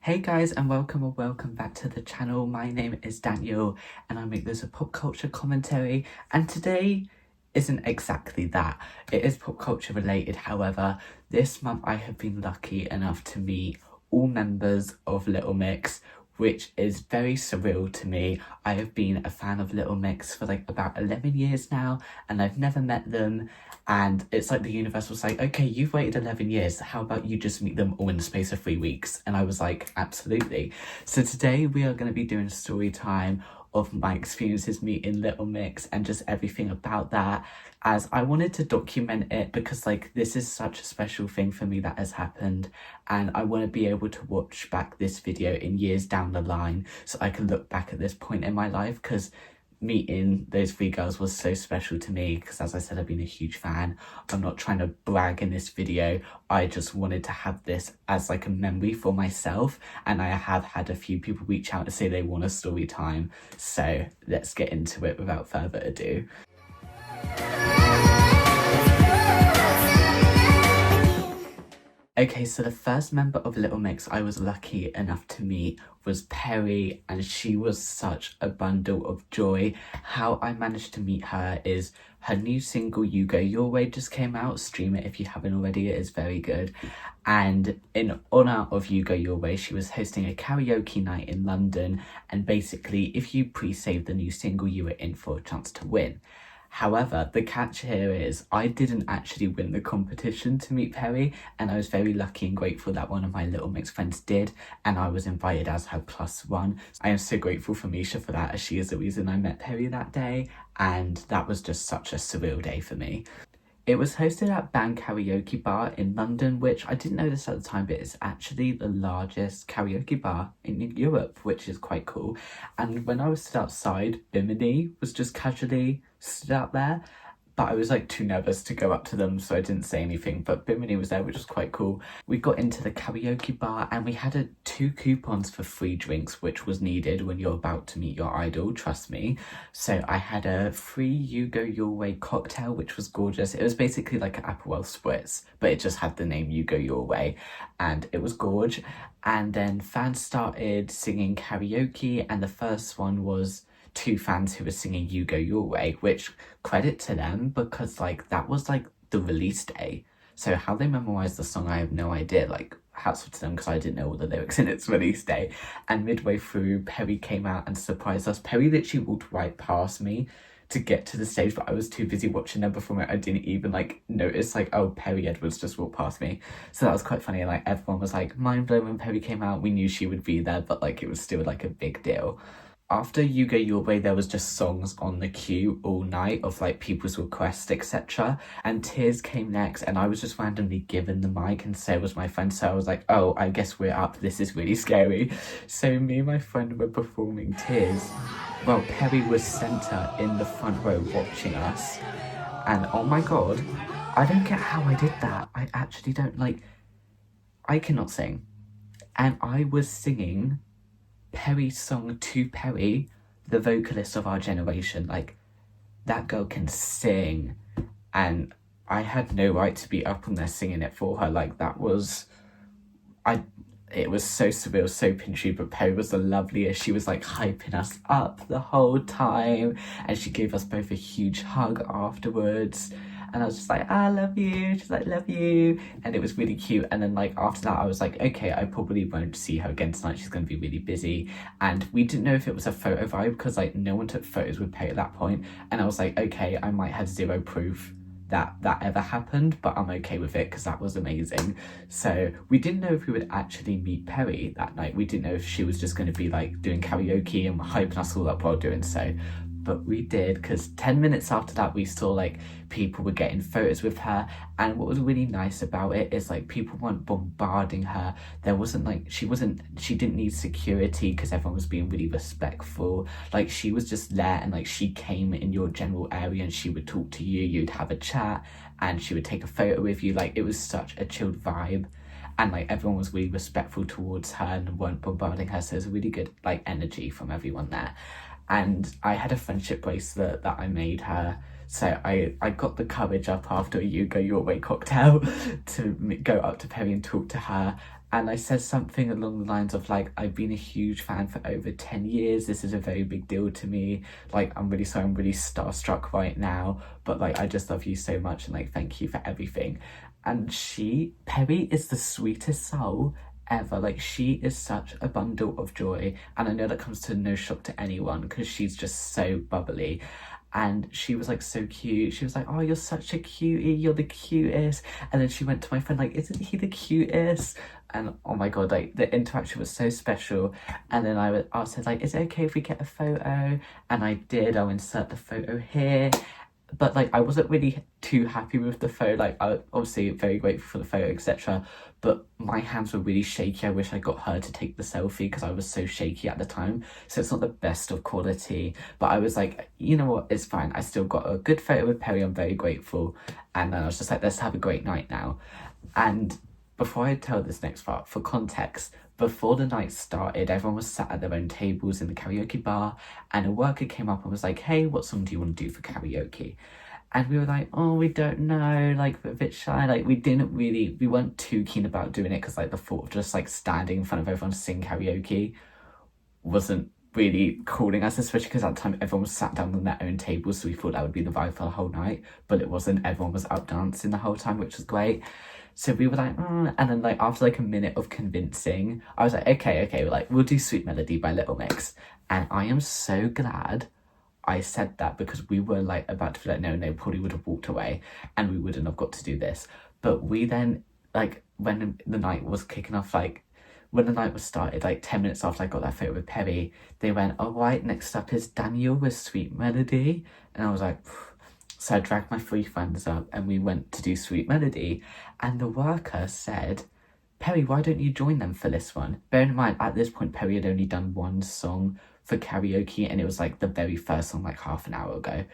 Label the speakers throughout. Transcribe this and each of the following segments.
Speaker 1: Hey guys, and welcome back to the channel. My name is Daniel and I make this a pop culture commentary, and today isn't exactly that. It is pop culture related. However, this month I have been lucky enough to meet all members of Little Mix, which is very surreal to me. I have been a fan of Little Mix for like about 11 years now and I've never met them, and it's like the universe was like, okay, you've waited 11 years, how about you just meet them all in the space of 3 weeks? And I was like, absolutely. So today we are going to be doing story time of my experiences meeting Little Mix and just everything about that, as I wanted to document it because like this is such a special thing for me that has happened, and I want to be able to watch back this video in years down the line so I can look back at this point in my life, because meeting those three girls was so special to me because, as I said, I've been a huge fan. I'm not trying to brag in this video, I just wanted to have this as like a memory for myself, and I have had a few people reach out to say they want a story time, so let's get into it without further ado. Okay, so the first member of Little Mix I was lucky enough to meet was Perrie, and she was such a bundle of joy. How I managed to meet her is her new single You Go Your Way just came out. Stream it if you haven't already, it is very good. And in honour of You Go Your Way, she was hosting a karaoke night in London, and basically if you pre-save the new single you were in for a chance to win. However, the catch here is I didn't actually win the competition to meet Perrie, and I was very lucky and grateful that one of my Little Mix friends did, and I was invited as her +1. I am so grateful for Misha for that, as she is the reason I met Perrie that day, and that was just such a surreal day for me. It was hosted at Bang Karaoke Bar in London, which I didn't know this at the time, but it's actually the largest karaoke bar in Europe, which is quite cool. And when I was stood outside, Bimini was just casually stood out there, but I was like too nervous to go up to them, so I didn't say anything, but Bimini was there, which was quite cool. We got into the karaoke bar and we had 2 coupons for free drinks, which was needed when you're about to meet your idol, trust me. So I had a free You Go Your Way cocktail, which was gorgeous. It was basically like an Aperol Spritz, but it just had the name You Go Your Way, and it was gorge. And then fans started singing karaoke, and the first one was 2 fans who were singing You Go Your Way, which credit to them, because like that was like the release day, so how they memorized the song I have no idea. Like hats off to them, because I didn't know all the lyrics in its release day. And midway through, Perrie came out and surprised us. Perrie literally walked right past me to get to the stage, but I was too busy watching her perform it. I didn't even like notice like, oh, Perrie Edwards just walked past me. So that was quite funny, and like everyone was like mind blown when Perrie came out. We knew she would be there, but like it was still like a big deal. After You Go Your Way, there was just songs on the queue all night of like people's requests, etc. And Tears came next, and I was just randomly given the mic, and so was my friend. So I was like, oh, I guess we're up. This is really scary. So me and my friend were performing Tears. Well, Perrie was centre in the front row watching us. And oh my god, I don't get how I did that. I actually don't, like, I cannot sing. And I was singing Perrie's song to Perrie, the vocalist of our generation. Like, that girl can sing, and I had no right to be up on there singing it for her. Like, that was, it was so surreal, so pinchy, but Perrie was the loveliest. She was like hyping us up the whole time, and she gave us both a huge hug afterwards. And I was just like, I love you. She's like, love you. And it was really cute. And then like after that, I was like, okay, I probably won't see her again tonight. She's going to be really busy. And we didn't know if it was a photo vibe, because like no one took photos with Perrie at that point. And I was like, okay, I might have zero proof that ever happened, but I'm okay with it because that was amazing. So we didn't know if we would actually meet Perrie that night. We didn't know if she was just going to be like doing karaoke and hyping us all up while doing so. But we did, because 10 minutes after that we saw like people were getting photos with her, and what was really nice about it is like people weren't bombarding her. There wasn't like, she didn't need security because everyone was being really respectful. Like she was just there, and like she came in your general area and she would talk to you, you'd have a chat, and she would take a photo with you. Like it was such a chilled vibe, and like everyone was really respectful towards her and weren't bombarding her, so there's a really good like energy from everyone there. And I had a friendship bracelet that I made her, so I got the courage up after a You Go Your Way cocktail to go up to Perrie and talk to her, And I said something along the lines of like, I've been a huge fan for over 10 years. This is a very big deal to me. Like, I'm really sorry, I'm really starstruck right now. But like, I just love you so much and like, thank you for everything. And Perrie is the sweetest soul ever. Like, she is such a bundle of joy. And I know that comes to no shock to anyone because she's just so bubbly. And she was like so cute. She was like, oh, you're such a cutie, you're the cutest. And then she went to my friend like, isn't he the cutest? And oh my god, like the interaction was so special. And then I asked her like, is it okay if we get a photo? And I did. I'll insert the photo here. But like, I wasn't really too happy with the photo. Like, I obviously very grateful for the photo, etc. But my hands were really shaky. I wish I got her to take the selfie because I was so shaky at the time. So it's not the best of quality. But I was like, you know what, it's fine. I still got a good photo with Perrie. I'm very grateful. And then I was just like, let's have a great night now. And before I tell this next part, for context, before the night started, everyone was sat at their own tables in the karaoke bar, and a worker came up and was like, hey, what song do you want to do for karaoke? And we were like, oh, we don't know, like, a bit shy. Like, we weren't too keen about doing it because, like, the thought of just, like, standing in front of everyone to sing karaoke wasn't really calling us, especially because at the time everyone was sat down on their own tables, so we thought that would be the vibe for the whole night, but it wasn't. Everyone was out dancing the whole time, which was great. So we were like, and then like after like a minute of convincing, I was like, okay, we're like, we'll do Sweet Melody by Little Mix. And I am so glad I said that because we were like about to be like, no, probably would have walked away and we wouldn't have got to do this. But we then, like, when the night was kicking off, like, when the night was started, like 10 minutes after I got that photo with Perrie, they went, oh, right, next up is Daniel with Sweet Melody. And I was like, phew. So I dragged my three friends up and we went to do Sweet Melody. And the worker said, Perrie, why don't you join them for this one? Bear in mind, at this point, Perrie had only done one song for karaoke and it was like the very first song, like half an hour ago.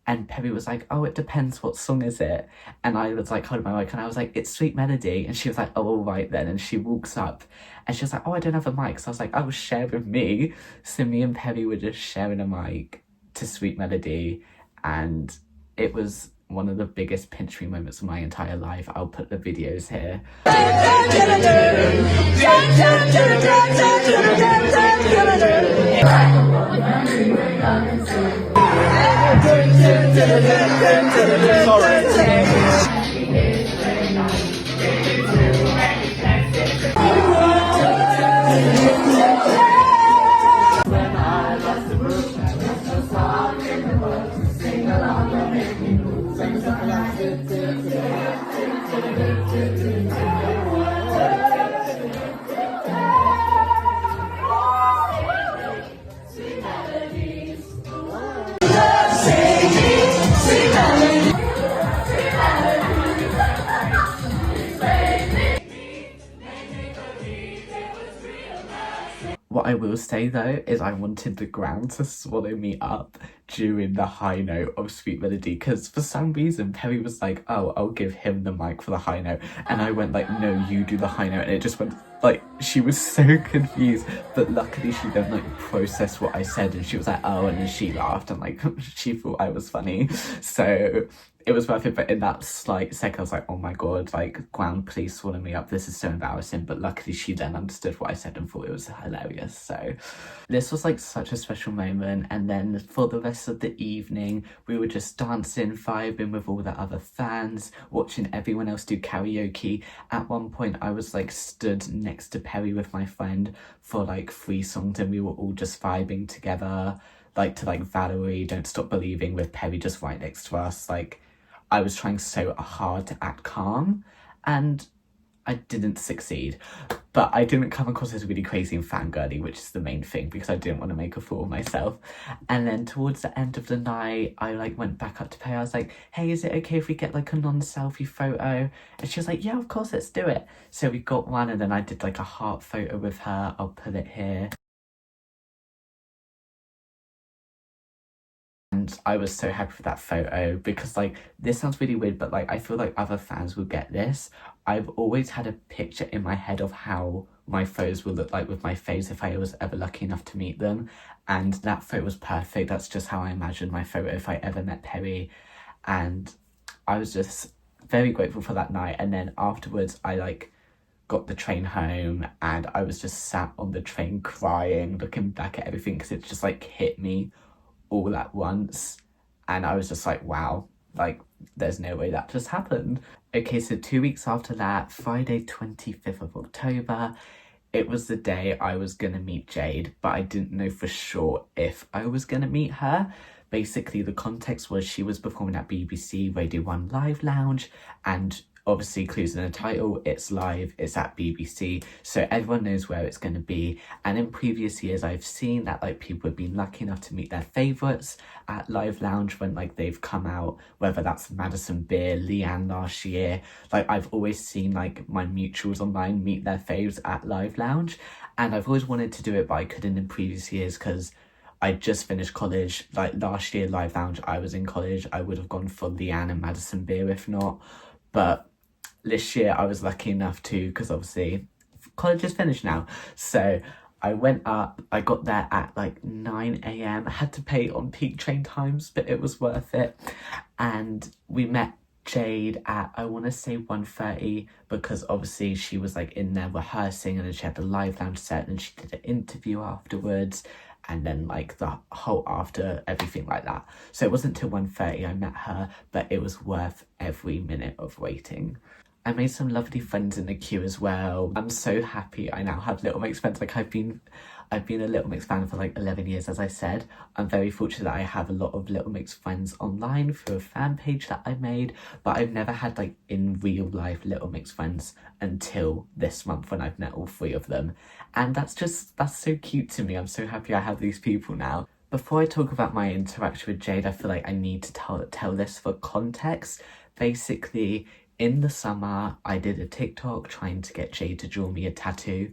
Speaker 1: And Perrie was like, oh, it depends, what song is it? And I was like holding my mic and I was like, it's Sweet Melody. And she was like, oh, all right then. And she walks up and she was like, oh, I don't have a mic. So I was like, oh, share with me. So me and Perrie were just sharing a mic to Sweet Melody, and it was one of the biggest pinch me moments of my entire life. I'll put the videos here. What I will say though is I wanted the ground to swallow me up during the high note of Sweet Melody because for some reason Perrie was like, oh, I'll give him the mic for the high note, and I went like, no, you do the high note, and it just went like, she was so confused, but luckily she then like processed what I said and she was like, oh, and then she laughed and like she thought I was funny, so it was worth it. But in that slight second I was like, oh my god, like, ground, please swallow me up, this is so embarrassing. But luckily she then understood what I said and thought it was hilarious. So this was like such a special moment. And then for the rest of the evening we were just dancing, vibing with all the other fans, watching everyone else do karaoke. At one point I was like stood next to Perrie with my friend for like 3 songs and we were all just vibing together, like to like Valerie, Don't Stop Believing, with Perrie just right next to us. Like, I was trying so hard to act calm and I didn't succeed, but I didn't come across as really crazy and fangirly, which is the main thing because I didn't want to make a fool of myself. And then towards the end of the night, I like went back up to Perrie. I was like, hey, is it okay if we get like a non-selfie photo? And she was like, yeah, of course, let's do it. So we got one and then I did like a heart photo with her. I'll put it here. And I was so happy with that photo because, like, this sounds really weird, but like I feel like other fans will get this. I've always had a picture in my head of how my photos will look like with my faves if I was ever lucky enough to meet them, and that photo was perfect. That's just how I imagined my photo if I ever met Perrie, and I was just very grateful for that night. And then afterwards I like got the train home, and I was just sat on the train crying, looking back at everything, because it just like hit me all at once. And I was just like, wow, like there's no way that just happened. Okay, so 2 weeks after that, Friday 25th of October, it was the day I was gonna meet Jade, but I didn't know for sure if I was gonna meet her. Basically, the context was she was performing at BBC Radio 1 Live Lounge, and obviously clues in the title, it's live, it's at BBC, so everyone knows where it's going to be. And in previous years I've seen that like people have been lucky enough to meet their favourites at Live Lounge when like they've come out, whether that's Madison Beer, Leigh-Anne last year. Like I've always seen like my mutuals online meet their faves at Live Lounge, and I've always wanted to do it but I couldn't in previous years because I just finished college. Like last year Live Lounge, I was in college, I would have gone for Leigh-Anne and Madison Beer if not. But this year I was lucky enough to, because obviously college is finished now, so I went up, I got there at like 9 a.m. I had to pay on peak train times, but it was worth it. And we met Jade at, I want to say 1:30, because obviously she was like in there rehearsing, and then she had the Live Lounge set, and she did an interview afterwards, and then like the whole after everything like that. So it wasn't till 1:30 I met her, but it was worth every minute of waiting. I made some lovely friends in the queue as well. I'm so happy I now have Little Mix friends. Like I've been a Little Mix fan for like 11 years, as I said. I'm very fortunate that I have a lot of Little Mix friends online through a fan page that I made, but I've never had like in real life Little Mix friends until this month when I've met all 3 of them. And that's so cute to me. I'm so happy I have these people now. Before I talk about my interaction with Jade, I feel like I need to tell this for context. Basically, in the summer, I did a TikTok trying to get Jade to draw me a tattoo,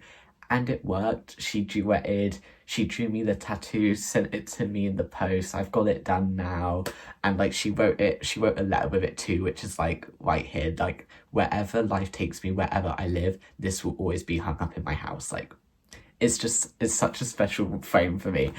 Speaker 1: and it worked. She duetted, she drew me the tattoo, sent it to me in the post. I've got it done now, and like she wrote a letter with it too, which is like right here, like wherever life takes me, wherever I live, this will always be hung up in my house. Like it's such a special frame for me.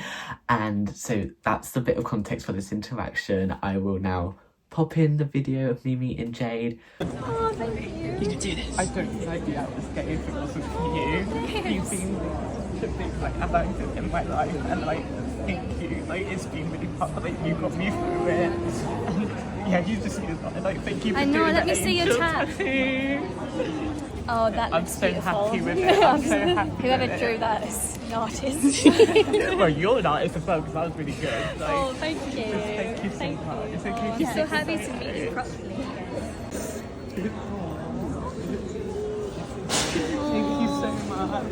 Speaker 1: And so that's the bit of context for this interaction. I will now pop in the video of me meeting Jade.
Speaker 2: Oh, thank you. You can do this.
Speaker 1: I don't think I'd be out this day if it wasn't for you.
Speaker 2: Yes.
Speaker 1: You've been such a big like advocate in my life, and like thank you. Like it's been really hard. Like you got me through it. And yeah, you just need to like thank you for doing
Speaker 2: let me
Speaker 1: the
Speaker 2: see your
Speaker 1: angel
Speaker 2: tattoo. Oh, that
Speaker 1: I'm
Speaker 2: looks
Speaker 1: so
Speaker 2: beautiful.
Speaker 1: happy with it. I'm so happy
Speaker 2: Whoever
Speaker 1: with
Speaker 2: drew
Speaker 1: it.
Speaker 2: that is an artist.
Speaker 1: Well, you're an artist as well, because that was really good. Like,
Speaker 2: Oh, thank you.
Speaker 1: thank you so much. It's okay
Speaker 2: I'm so happy to meet you properly.
Speaker 1: Thank you so much.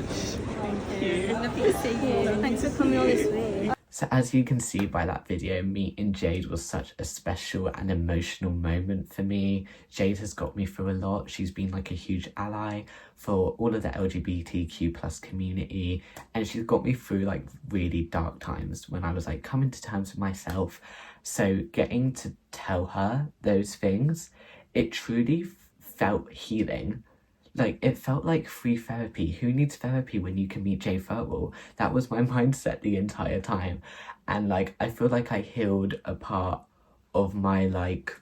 Speaker 1: Thank you.
Speaker 2: Lovely to see you. Thanks for coming all this way.
Speaker 1: So as you can see by that video, meeting Jade was such a special and emotional moment for me. Jade has got me through a lot. She's been like a huge ally for all of the LGBTQ plus community, and she's got me through like really dark times when I was like coming to terms with myself. So getting to tell her those things, it truly felt healing. Like, it felt like free therapy. Who needs therapy when you can meet Jay Furwell? That was my mindset the entire time. And, like, I feel like I healed a part of my, like,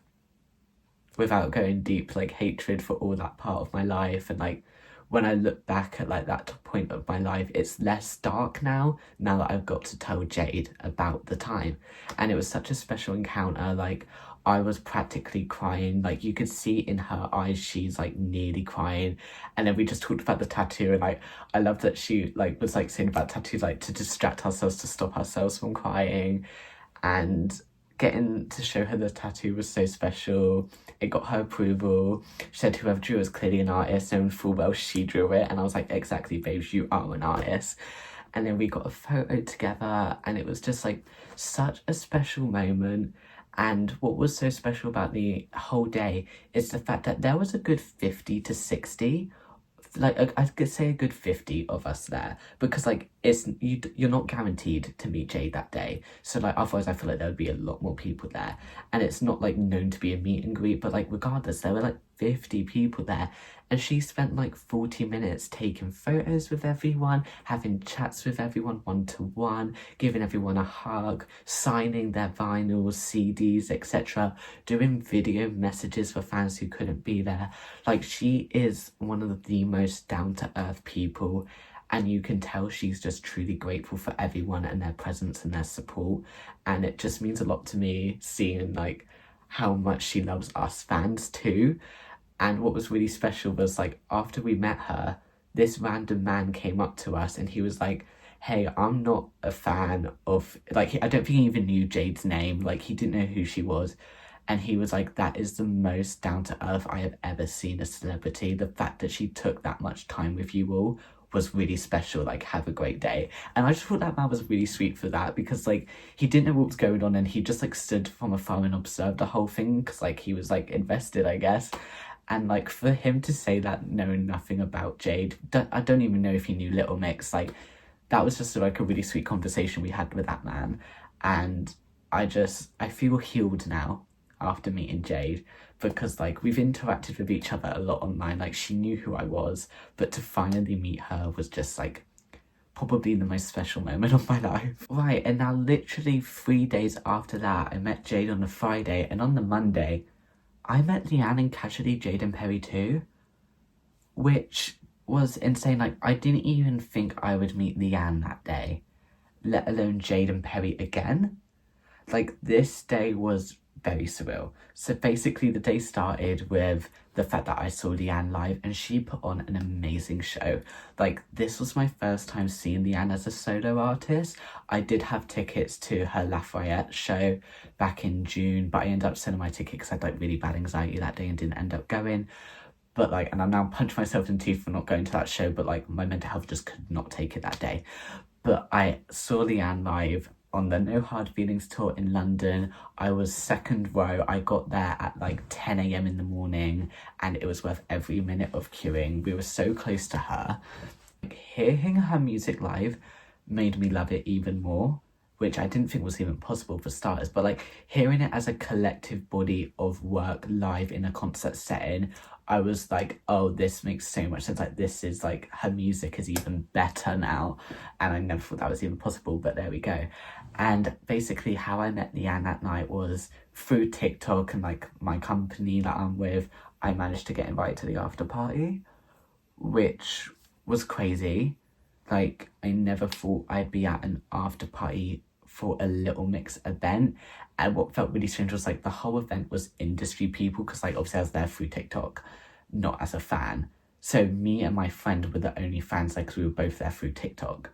Speaker 1: without going deep, like, hatred for all that part of my life. And, like, when I look back at, like, that point of my life, it's less dark now that I've got to tell Jade about the time. And it was such a special encounter. Like, I was practically crying. Like, you could see in her eyes she's like nearly crying. And then we just talked about the tattoo, and like I love that she like was like saying about tattoos, like to distract ourselves, to stop ourselves from crying. And getting to show her the tattoo was so special. It got her approval. She said whoever drew it was clearly an artist, knowing full well she drew it. And I was like, exactly, babes, you are an artist. And then we got a photo together, and it was just like such a special moment. And what was so special about the whole day is the fact that there was a good 50 to 60, like I could say a good 50 of us there, because like you're not guaranteed to meet Jade that day. So like otherwise I feel like there would be a lot more people there, and it's not like known to be a meet and greet, but like regardless there were like 50 people there, and she spent like 40 minutes taking photos with everyone, having chats with everyone one-to-one, giving everyone a hug, signing their vinyls, CDs, etc., doing video messages for fans who couldn't be there. Like, she is one of the most down-to-earth people, and you can tell she's just truly grateful for everyone and their presence and their support, and it just means a lot to me seeing like how much she loves us fans too. And what was really special was, like, after we met her, this random man came up to us and he was like, hey, I'm not a fan of, like, I don't think he even knew Jade's name, like, he didn't know who she was. And he was like, that is the most down-to-earth I have ever seen a celebrity. The fact that she took that much time with you all was really special, like, have a great day. And I just thought that man was really sweet for that, because like, he didn't know what was going on and he just like stood from afar and observed the whole thing, because like, he was like invested, I guess. And like, for him to say that knowing nothing about Jade, I don't even know if he knew Little Mix, like, that was just like a really sweet conversation we had with that man. And I feel healed now after meeting Jade, because like, we've interacted with each other a lot online, like, she knew who I was, but to finally meet her was just like probably the most special moment of my life. Right, and now literally 3 days after that, I met Jade on the Friday, and on the Monday I met Leigh-Anne and casually Jade and Perrie too, which was insane. Like, I didn't even think I would meet Leigh-Anne that day, let alone Jade and Perrie again. Like, this day was very surreal. So basically the day started with the fact that I saw Leigh-Anne live and she put on an amazing show. Like, this was my first time seeing Leigh-Anne as a solo artist. I did have tickets to her Lafayette show back in June, but I ended up selling my ticket because I had like really bad anxiety that day and didn't end up going. But like, and I'm now punching myself in the teeth for not going to that show, but like, my mental health just could not take it that day. But I saw Leigh-Anne live on the No Hard Feelings tour in London. I was second row. I got there at like 10 a.m. in the morning, and it was worth every minute of queuing. We were so close to her. Like, hearing her music live made me love it even more, which I didn't think was even possible for starters, but like, hearing it as a collective body of work live in a concert setting, I was like, oh, this makes so much sense. Like, this is like, her music is even better now. And I never thought that was even possible, but there we go. And basically how I met Leigh-Anne that night was through TikTok, and like, my company that I'm with, I managed to get invited to the after party, which was crazy. Like, I never thought I'd be at an after party for a Little Mix event. And what felt really strange was like, the whole event was industry people, because like, obviously I was there through TikTok, not as a fan. So me and my friend were the only fans, like, 'cause we were both there through TikTok.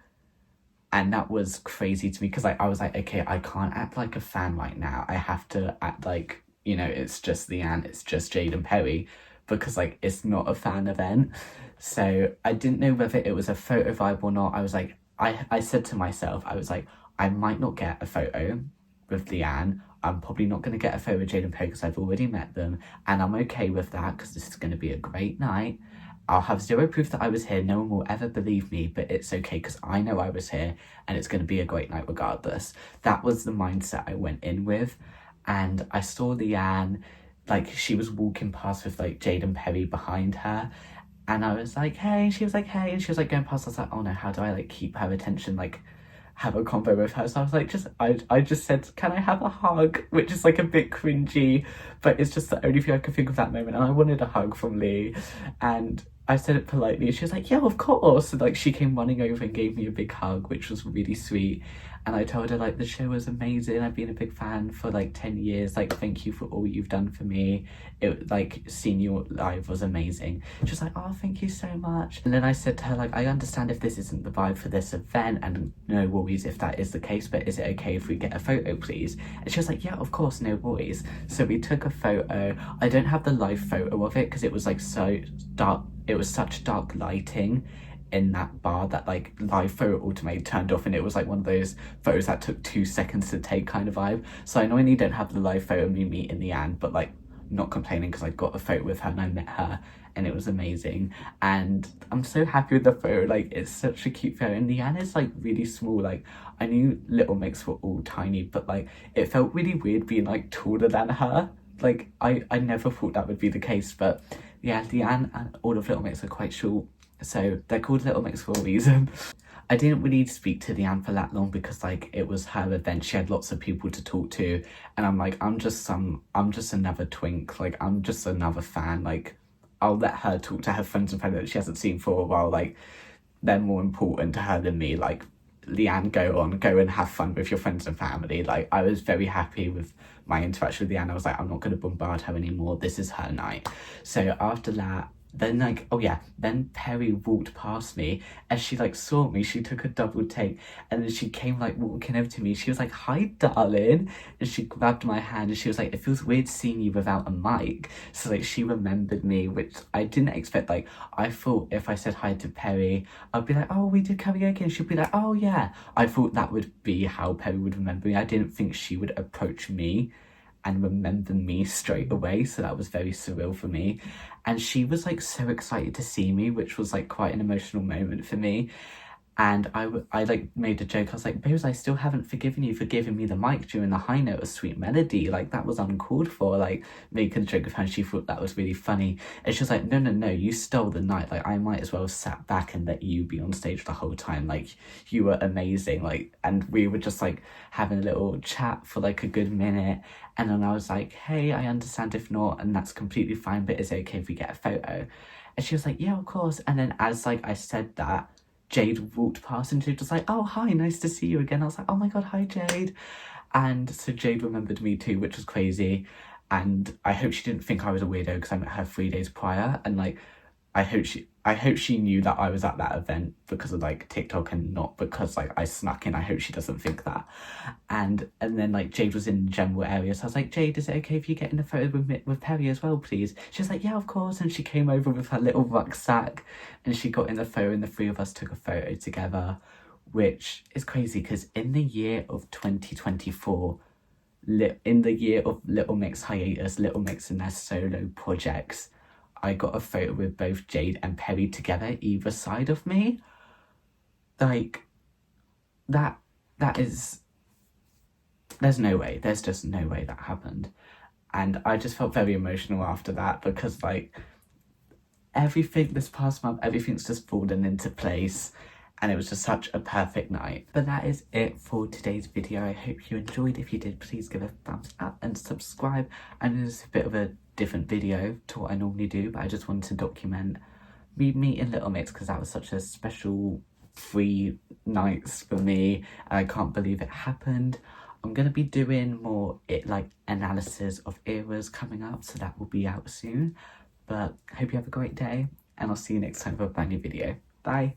Speaker 1: And that was crazy to me, because like, I was like, okay, I can't act like a fan right now. I have to act like, you know, it's just Leigh-Anne, it's just Jade and Perrie, because like, it's not a fan event. So I didn't know whether it was a photo vibe or not. I was like, I said to myself, I was like, I might not get a photo with Leigh-Anne. I'm probably not going to get a photo with Jade and Perrie because I've already met them, and I'm okay with that because this is going to be a great night. I'll have zero proof that I was here. No one will ever believe me, but it's okay because I know I was here and it's going to be a great night regardless. That was the mindset I went in with. And I saw Leigh-Anne, like, she was walking past with like Jade and Perrie behind her, and I was like, hey, she was like, hey, and she was like going past. I was like, oh no, how do I like keep her attention, like have a convo with her? So I was like, I just said, can I have a hug? Which is like a bit cringy, but it's just the only thing I could think of that moment. And I wanted a hug from Leigh, and I said it politely. She was like, yeah, of course. And like, she came running over and gave me a big hug, which was really sweet. And I told her like, the show was amazing. I've been a big fan for like 10 years. Like, thank you for all you've done for me. It, like, seeing you live was amazing. She was like, oh, thank you so much. And then I said to her, like, I understand if this isn't the vibe for this event, and no worries if that is the case, but is it okay if we get a photo, please? And she was like, yeah, of course, no worries. So we took a photo. I don't have the live photo of it because it was like so dark. It was such dark lighting in that bar that like live photo automated turned off, and it was like one of those photos that took 2 seconds to take kind of vibe. So I annoyingly don't have the live photo of me meeting Leigh-Anne, but like, not complaining because I got a photo with her and I met her and it was amazing. And I'm so happy with the photo. Like, it's such a cute photo, and Leigh-Anne is like really small. Like, I knew Little Mix were all tiny, but like, it felt really weird being like taller than her. like, I never thought that would be the case, but yeah, Leigh-Anne and all of Little Mix are quite short, so they're called Little Mix for a reason. I didn't really speak to Leigh-Anne for that long because like it was her event, she had lots of people to talk to, and I'm like, I'm just another twink, like I'm just another fan, like I'll let her talk to her friends and family that she hasn't seen for a while, like they're more important to her than me. Like, Leigh-Anne, go and have fun with your friends and family. Like, I was very happy with my interaction with Leigh-Anne. I was like, I'm not going to bombard her anymore. This is her night. So after that, then like, oh yeah, then Perrie walked past me and she like saw me, she took a double take, and then she came like walking over to me. She was like, hi darling, and she grabbed my hand and she was like, it feels weird seeing you without a mic. So like she remembered me, which I didn't expect. Like I thought if I said hi to Perrie, I'd be like, oh, we did karaoke, and she'd be like, oh yeah. I thought that would be how Perrie would remember me. I didn't think she would approach me and remember me straight away, so that was very surreal for me. And she was like so excited to see me, which was like quite an emotional moment for me. And I like made a joke. I was like, babes, I still haven't forgiven you for giving me the mic during the high note of Sweet Melody. Like, that was uncalled for. Like, making a joke of her, and she thought that was really funny. And she was like, no, you stole the night. Like, I might as well have sat back and let you be on stage the whole time. Like, you were amazing. Like, and we were just like having a little chat for like a good minute. And then I was like, hey, I understand if not, and that's completely fine, but is it okay if we get a photo? And she was like, yeah, of course. And then as like I said that, Jade walked past and she was like, oh, hi, nice to see you again. I was like, oh my god, hi, Jade. And so Jade remembered me too, which was crazy. And I hope she didn't think I was a weirdo because I met her 3 days prior. And like, I hope she knew that I was at that event because of like TikTok and not because like I snuck in. I hope she doesn't think that. And then like Jade was in the general area, so I was like, Jade, is it okay if you get in a photo with Perrie as well, please? She was like, yeah, of course. And she came over with her little rucksack and she got in the photo, and the three of us took a photo together, which is crazy because in the year of 2024, in the year of Little Mix hiatus, Little Mix and their solo projects, I got a photo with both Jade and Perrie together either side of me. Like, that is, there's just no way that happened. And I just felt very emotional after that because like everything this past month, everything's just fallen into place, and it was just such a perfect night. But that is it for today's video. I hope you enjoyed. If you did, please give a thumbs up and subscribe. I know it's a bit of a different video to what I normally do, but I just wanted to document me meeting Little Mix because that was such a special 3 nights for me, and I can't believe it happened. I'm going to be doing more analysis of eras coming up, so that will be out soon. But I hope you have a great day, and I'll see you next time for a brand new video. Bye!